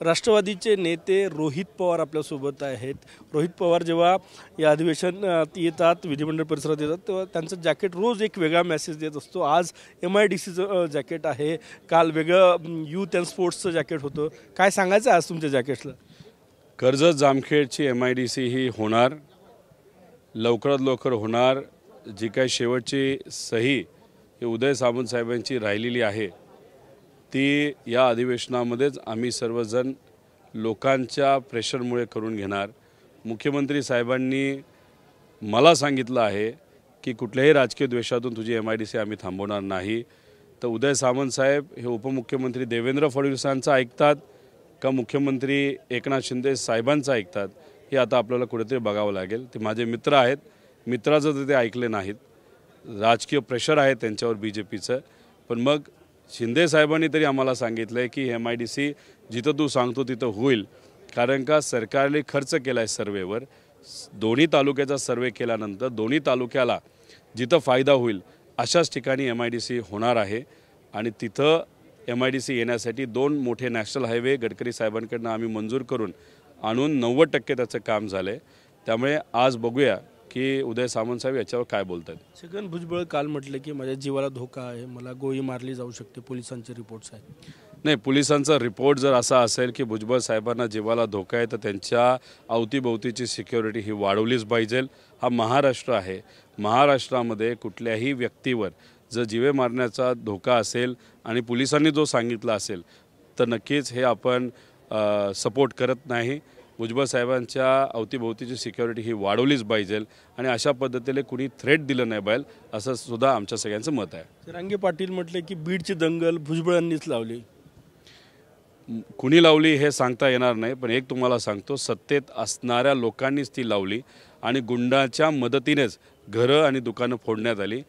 राष्ट्रवादीचे नेते रोहित पवार आपल्यासोबत आहेत। रोहित पवार जेव्हा या अधिवेशनात येतात, विधिमंडळ परिसरात येतात, तेव्हा त्यांचं जॅकेट रोज एक वेगळा मेसेज देत असतो। आज MIDCचं जॅकेट आहे, काल वेगळं यूथ अँड स्पोर्ट्सचं जॅकेट होतं। काय सांगायचं आज तुमच्या जॅकेटला? कर्जत जामखेडची MIDC ही होणार, लवकरात लवकर होणार। जी काही शेवटची सही ही उदय सामंत साहेबांची राहिलेली आहे ती या अधिवेशनामध्येच आम्ही सर्वजण लोकांच्या प्रेशरमुळे करून घेणार। मुख्यमंत्री साहेबांनी मला सांगितलं आहे की कुठल्याही राजकीय द्वेषातून तुझी MIDC आम्ही थांबवणार नाही। तर उदय सामंत साहेब हे उपमुख्यमंत्री देवेंद्र फडणवीसांचं ऐकतात का मुख्यमंत्री एकनाथ शिंदे साहेबांचं ऐकतात हे आता आपल्याला कुठेतरी बघावं लागेल। ते माझे मित्र आहेत, मित्राचं तर ते ऐकले नाहीत, राजकीय प्रेशर आहे त्यांच्यावर BJPचं। पण मग शिंदे साहेबांनी तरी आम्हाला सांगितलं आहे की MIDC जिथं तू सांगतो तिथं होईल, कारण का सरकारने खर्च केला आहे सर्वेवर। दोन्ही तालुक्याचा सर्वे केल्यानंतर दोन्ही तालुक्याला जिथं फायदा होईल अशाच ठिकाणी MIDC होणार आहे। आणि तिथं MIDC येण्यासाठी 2 मोठे नॅशनल हायवे गडकरी साहेबांकडून आम्ही मंजूर करून आणून 90% त्याचं काम झालं आहे। त्यामुळे आज बघूया की उदय सामंत साहेब याच्यावर काय बोलतात। छगन भुजबळ काल म्हटलं की माझ्या जीवाला धोका आहे, मला गोळी मारली जाऊ शकते, पोलिसांचे रिपोर्ट्स आहेत। नाही, पोलिसांचा रिपोर्ट जर असा असेल की भुजबळ साहेबांना जीवाला धोका आहे तर त्यांच्या अवतीभोवतीची सिक्युरिटी ही वाढवलीच पाहिजे। हा महाराष्ट्र आहे, महाराष्ट्रामध्ये कुठल्याही व्यक्तीवर जर जीवे मारण्याचा धोका असेल आणि पोलिसांनी जो सांगितला असेल तर नक्कीच हे आपण सपोर्ट करत नाही। भुजबळ साहेबांच्या अवतीभोवतीची सिक्युरिटी ही वाढवलीच पाहिजे आणि अशा पद्धतीने कुणी थ्रेट दिलं नाही पाहिजे असं सुद्धा आमच्या सगळ्यांचं मत आहे। रांगे पाटील म्हटले की बीडची दंगल भुजबळांनीच लावली। कुणी लावली हे सांगता येणार नाही, पण एक तुम्हाला सांगतो, सत्तेत असणाऱ्या लोकांनीच ती लावली आणि गुंडाच्या मदतीनेच घरं आणि दुकानं फोडण्यात आली।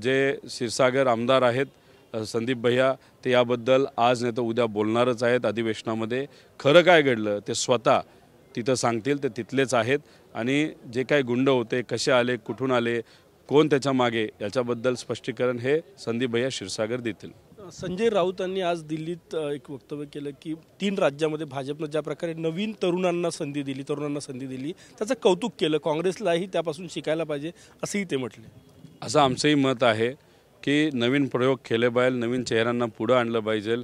जे क्षीरसागर आमदार आहेत संदीप भैया, ते याबद्दल आज नाही तर उद्या बोलणारच आहेत अधिवेशनामध्ये। खरं काय घडलं ते स्वतः तिथं सांगतील, ते तिथलेच आहेत। आणि जे काही गुंड होते, कसे आले, कुठून आले, कोण त्याच्या मागे, याच्याबद्दल स्पष्टीकरण हे संदीप भैया क्षीरसागर देतील। संजय राऊतांनी आज दिल्लीत एक वक्तव्य केलं की 3 राज्यामध्ये भाजपनं ज्या प्रकारे नवीन तरुणांना संधी दिली त्याचं कौतुक केलं, काँग्रेसलाही त्यापासून शिकायला पाहिजे असंही ते म्हटले। असं आमचंही मत आहे की नवीन प्रयोग केले पाहिजे, नवीन चेहऱ्यांना पुढं आणलं पाहिजे,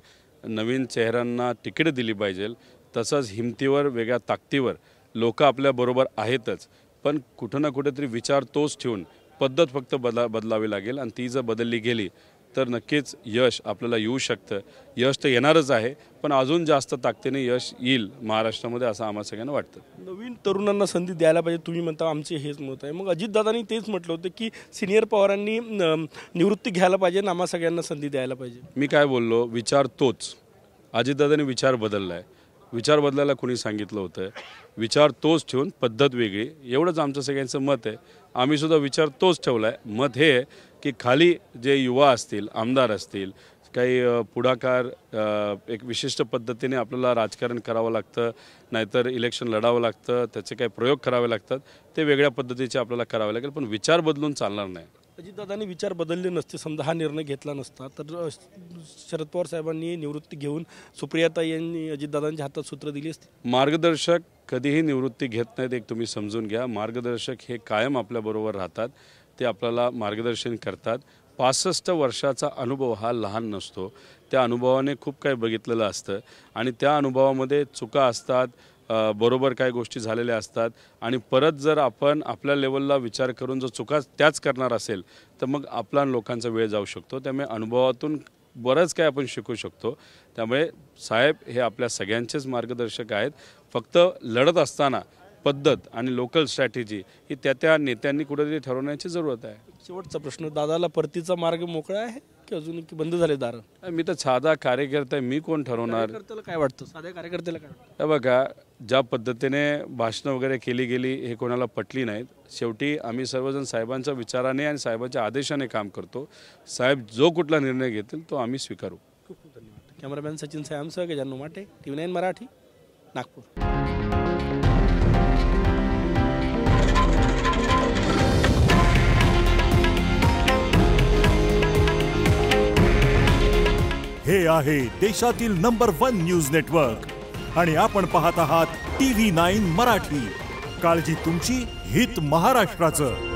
नवीन चेहऱ्यांना तिकीट दिली पाहिजे। तसंच हिमतीवर, वेगळ्या ताकदीवर लोक आपल्याबरोबर आहेतच, पण कुठं ना कुठेतरी विचार तोच ठेवून पद्धत फक्त बदलावी लागेल। आणि ती जर बदलली गेली तर नक्कीच यश आपल्याला येऊ शकतं। यश तर येणारच आहे, पण अजून जास्त ताकदीने यश येईल महाराष्ट्रामध्ये असं आम्हाला सगळ्यांना वाटतं। नवीन तरुणांना संधी द्यायला पाहिजे तुम्ही म्हणता, आमचे हेच मत आहे। मग अजितदादांनी तेच म्हटलं होतं की सिनियर पवारांनी निवृत्ती घ्यायला पाहिजे, आम्हा सगळ्यांना संधी द्यायला पाहिजे। मी काय बोललो, विचार तोच। अजितदादांनी विचार बदलला आहे, विचार बदलायला कोणी सांगितलं होतं? विचार तोच ठेवून पद्धत वेगळी, एवढंच आमचं सगळ्यांचं मत आहे। आम्ही सुद्धा विचार तोच ठेवला आहे। मत हे की खाली जे युवा असतील, आमदार असतील, काही पुढाकार, एक विशिष्ट पद्धतीने आपल्याला राजकारण करावं लागतं, नाहीतर इलेक्शन लढावं लागतं, त्याचे काही प्रयोग करावे लागतात, ते वेगळ्या पद्धतीचे आपल्याला करावे लागेल, पण विचार बदलून चालणार नाही। अजितदादांनी विचार बदलले नसते, समजा हा निर्णय घेतला नसता तर शरद पवार साहेबांनी निवृत्ती घेऊन सुप्रियाताई यांनी अजितदादांच्या हातात सूत्र दिली असती। मार्गदर्शक कधीही निवृत्ती घेत नाहीत, एक तुम्ही समजून घ्या। मार्गदर्शक हे कायम आपल्याबरोबर राहतात, ते आपल्याला मार्गदर्शन करतात। 65 वर्षाचा अनुभव हा लहान नसतो, त्या अनुभवाने खूप काही बघितलेलं असतं आणि त्या अनुभवामध्ये चुका असतात, बरोबर काही गोष्टी झालेल्या असतात। आणि परत जर आपण आपल्या लेवलला विचार करून जर चुका त्याच करणार असेल तर मग आपला लोकांचा वेळ जाऊ शकतो। त्यामुळे अनुभवातून बरंच काही आपण शिकू शकतो। त्यामुळे साहेब हे आपल्या सगळ्यांचेच मार्गदर्शक आहेत। फक्त लढत असताना पद्धत आणि लोकल स्ट्रॅटेजी ही त्या नेत्यांनी कुठेतरी ठरवण्याची जरूरत आहे। शेवटचा प्रश्न, दादाला परतीचा मार्ग मोकळा आहे की अजून की बंद झाले दार? मी तर साधा कार्यकर्ता आहे, मी कोण ठरवणार? कार्यकर्त्याला काय वाटतं, साध्या कार्यकर्त्याला काय वाटतं? हे बघा, ज्या पद्धतीने भाषणं वगैरे केली गेली हे कोणाला पटली नाहीत। शेवटी आम्ही सर्वजण साहेबांच्या विचाराने आणि साहेबांच्या आदेशाने काम करतो। साहेब जो कुठला निर्णय घेतील तो आम्ही स्वीकारू। खूप खूप धन्यवाद। कॅमेरामॅन सचिन साहेबांसह गजानन माटे, TV9 मराठी, नागपूर। हे आहे देशातील नंबर 1 न्यूज नेटवर्क आणि आपण पाहत आहात TV9 मराठी. काळजी तुमची, हित महाराष्ट्राचं.